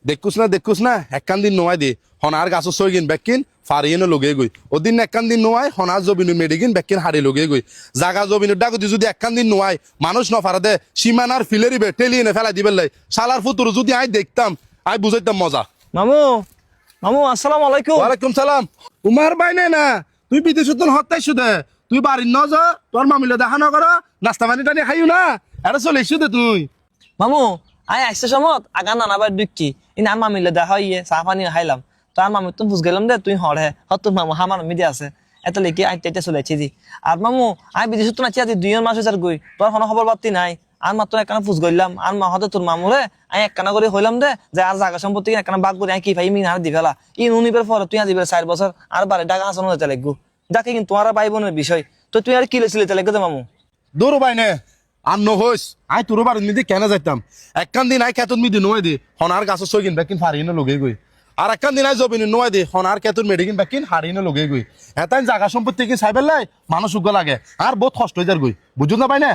দেখুস না একখান দিন নোয়াই দে হনার গাছ সইগিন বেকিন ফারিয়েন লগে গই ওদিন একখান দিন নোয়াই হনার জবিনু মেডিকিন বেকিন হারি লগে গই জাগা জবিনু ডাকুদি যদি একখান দিন নোয়াই মানুষ নফারা দে সীমানার ফিলেরিবে টেলিয়ে ফেলা দিবে লাই শালার ফুতুর যদি আই দেখতাম আই বুঝাইতাম মজা। মামু মামু আসসালামু আলাইকুম। ওয়ালাইকুম সালাম। উমার বাইনে না তুই বিদেশ তো হত্যাইছু দে তুই বাড়ির ন যা তোর মামিলে দেখা ন কর নাস্তা পানি টানি খাইও না এটা চলে এসু দে তুই। মামু আই আসছে সমত আগা নানাবার দুঃখী ইন আর মামিলে দেখা ইয়ে চাহ পানি খাইলাম তো আর মামি তুমি বুঝ গেলাম দে তুই হরে তোর মামু হামার মিদে আছে এত লেখি আই তেতে চলে দি আর মামু আই বিদেশ তো নাচি 2 মাস হয়েছে গই তোর কোনো খবর পাতি নাই আর মাত্র একখানা ফুস গইলাম আর মা হতে তোর মামুরে আই একখানা করে হইলাম দে যে আর জায়গা সম্পত্তি একখানা বাগ করে আই কি ভাই মিন আর দি ফেলা ইন উনিবের পর তুই দিবে 4 বছর আর বারে টাকা হাসানো হতে লাগবো যাকে কিন্তু তোমার ভাই বোনের বিষয় তো তুই আর কি লেছিলে লাগবে তো মামু দৌড় বাইনে আর নহইস আই তোর বাড়ির মিদি কেন যাইতাম একখান দিন আই কেতন মিদি নোয়াই দে হনার গাছ সইগিন বেকিন ফারিয়ে লগে গই আর একখান দিন আই জবিন নোয়াই দে হনার কেতন মেডিকিন বেকিন হারিয়ে লগে গই এতাই জায়গা সম্পত্তি কি চাইবেল লাই মানুষ উগ্র লাগে আর বহুত কষ্ট হয়ে যার গই বুঝুন না পাই না।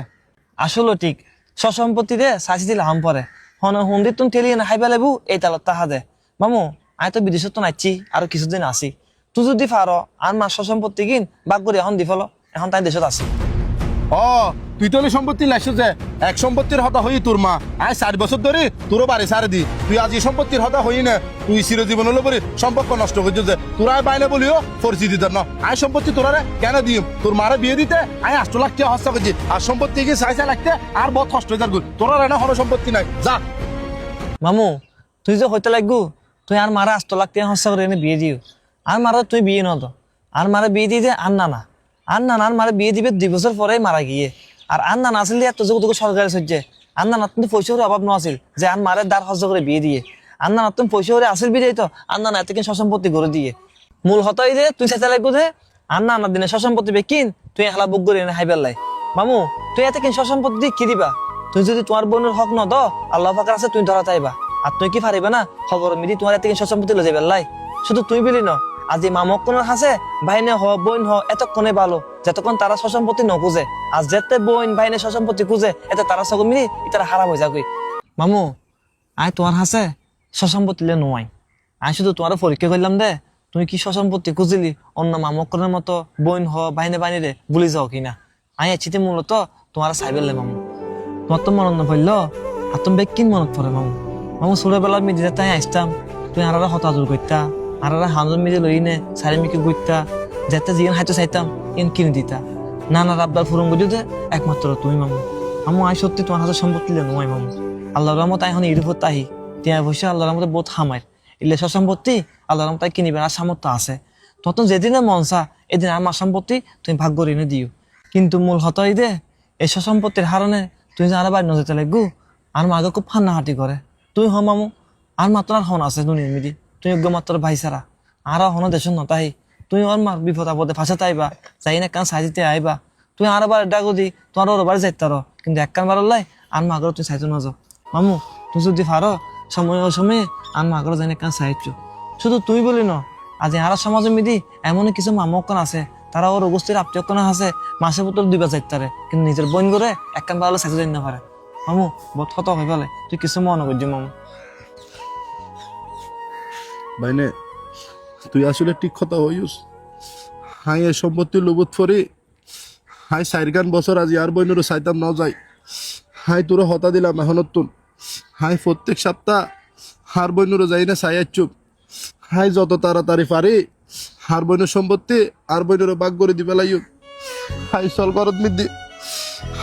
আসলে ঠিক সসম্পত্তি দে চাষি দিলে হাম পরে হন হুন্দি তুমি টেলিয়ে না খাইবা লাগবো এই তালত তাহা দে মামু আই তো বিদেশত তো নাচছি আর কিছুদিন আসি তুই যদি পার আর মাস সসম্পত্তি কিন বাগ করে এখন দি ফেলো এখন তাই দেশত আছি। ও তুই তো সম্পত্তি লাইছ যে এক সম্পত্তির হতা হই তোর মা আয় 4 বছর ধরে তোরও বাড়ি সারে দি তুই আজি সম্পত্তির হতা হই না তুই চিরজীবন হলো পরে সম্পর্ক নষ্ট করছ যে তোরা বাইলে বলিও পরিচিতি না আয় সম্পত্তি তোরারে কেন দিম তোর মারে বিয়ে দিতে আয় 8 লাখ টাকা হস্তা করছি আর সম্পত্তি কি চাইছে লাগতে আর বহুত কষ্ট হয়ে যার তোরা না হলো সম্পত্তি নাই যা। মামু তুই যে হইতে লাগবো তুই আর মারা 8 লাখ টাকা হস্তা করে এনে বিয়ে দিও আর মারা তুই বিয়ে নত আর মারা বিয়ে দিয়ে আর না আর নানার মারে বিয়ে দিবে 2 বছর পরে মারা গিয়ে আর নানা আসলে এত যোগ সরকারের সহ্যে আর নানা কিন্তু পয়সার অভাব নছিল যে আর মারে দাঁড় হজ করে বিয়ে দিয়ে আর নানা তুমি পয়সা করে আসিল বিয়ে তো আর নানা এত কিন সসম্পত্তি করে দিয়ে মূল হতাই যে তুই চেষ্টা লাগবো যে আর নানা দিনে সসম্পত্তি বেকিন তুই হেলা বুক করে এনে হাইবার লাই মামু তুই এত কিন সসম্পত্তি কি দিবা তুই যদি তোমার বোনের হক ন দ আল্লাহ পাকের আছে তুই ধরা চাইবা আর তুই কি পারিবা না খবর মিলি তোমার এত কিন সসম্পত্তি লয়ে যাইবার লাই শুধু তুই বলি ন আজি মামক কোন আছে ভাইনে হ বোন হ এতক্ষণে ভালো যতক্ষণ তারা সসম্পত্তি নখুঁজে আর যেতে বোন ভাইনে সসম্পত্তি খুঁজে এতে তারা সকল মিলি ইতারা হারাম হয়ে যাবে। মামু আয় তোমার হাসে সসম্পত্তি লে নোয়াই আয় শুধু তোমার পরীক্ষা করলাম দে তুমি কি সসম্পত্তি খুঁজিলি অন্য মামকনের মতো বোন হ বাইনে বাইনে ভুলি যাও কিনা আয় এচিতে মূলত তোমার চাইবেলে মামু তোমার তো মনত নপড়ল আর তুমি বেকিন মনত পড়ে মামু মামু ছোটবেলার মিডিতে তাই আসতাম তুমি আর হতাজুর করতা আর হামজন মিজে লই নে সারি মিকে গুইতা যেতে জিগান হাইতে চাইতাম ইন কিনে দিতা নানা রাব্বার ফুরং বুঝতে একমাত্র তুমি মামু মামু আই সত্যি তোমার হাতে সম্পত্তি লে নয় মামু আল্লাহর রহমত এখন ইরফত তাহি তিয়া বসে আল্লাহর রহমতে বহুত হামায় ইলে সম্পত্তি আল্লাহর রহমত কিনিবে আর সামর্থ্য আছে তখন যেদিনে মনসা এদিন আমার সম্পত্তি তুমি ভাগ্য ঋণে দিও কিন্তু মূল হতই দে এই সম্পত্তির হারণে তুই যে আর বাড়ি নজরতে লাগবো আর মাকে খুব ফান্নাহাটি করে তুই হ মামু আর মাত্র আর হন আছে দুনিয়ার মিদি তুই যোগ্য মাত্র ভাই সারা আর হন দেশ নতাহি তুই ওর মার বিপদ আপদে ফাঁসাতে আইবা যাই না কান সাইতে আইবা তুই আর বার ডাকো দি তোমার ওর বাড়ি যাইতে পারো কিন্তু এক কান বারলাই আর মাগর তুই চাইতে না যাও মামু তুই যদি পারো সময় সময়ে আর মাগর যাই না কান সাইছো শুধু তুই বলি ন আজ আর সমাজের মিদি এমন কিছু মামকন আছে তারা ওর অবস্থির আত্মীয়কন আছে মাসে বোতল 2 বার যাইতে কিন্তু নিজের বোন করে এক কান বারলে সাইতে যাই না পারে মামু বহুত হত হয়ে গেলে তুই কিছু মনে করছি মামু। বাইনে তুই আসলে ঠিক কথা হইস হাই এ সম্পত্তি লোবত ফরে হাই 4 বছর আজি আর বইনের চাইতাম ন যাই হাই তোর হতা দিলাম এখনত তুন হাই প্রত্যেক সপ্তাহ হার বইনের যাই না চাই চুপ হাই যত তাড়াতাড়ি পারি হার বইনের সম্পত্তি আর বইনের বাগ করে দিবে লাইও হাই চল করত মিদি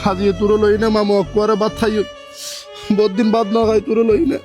হাজিয়ে তোর লই না মামু অকুয়ারে বাদ খাইও বহুত দিন বাদ না খাই তোর লই না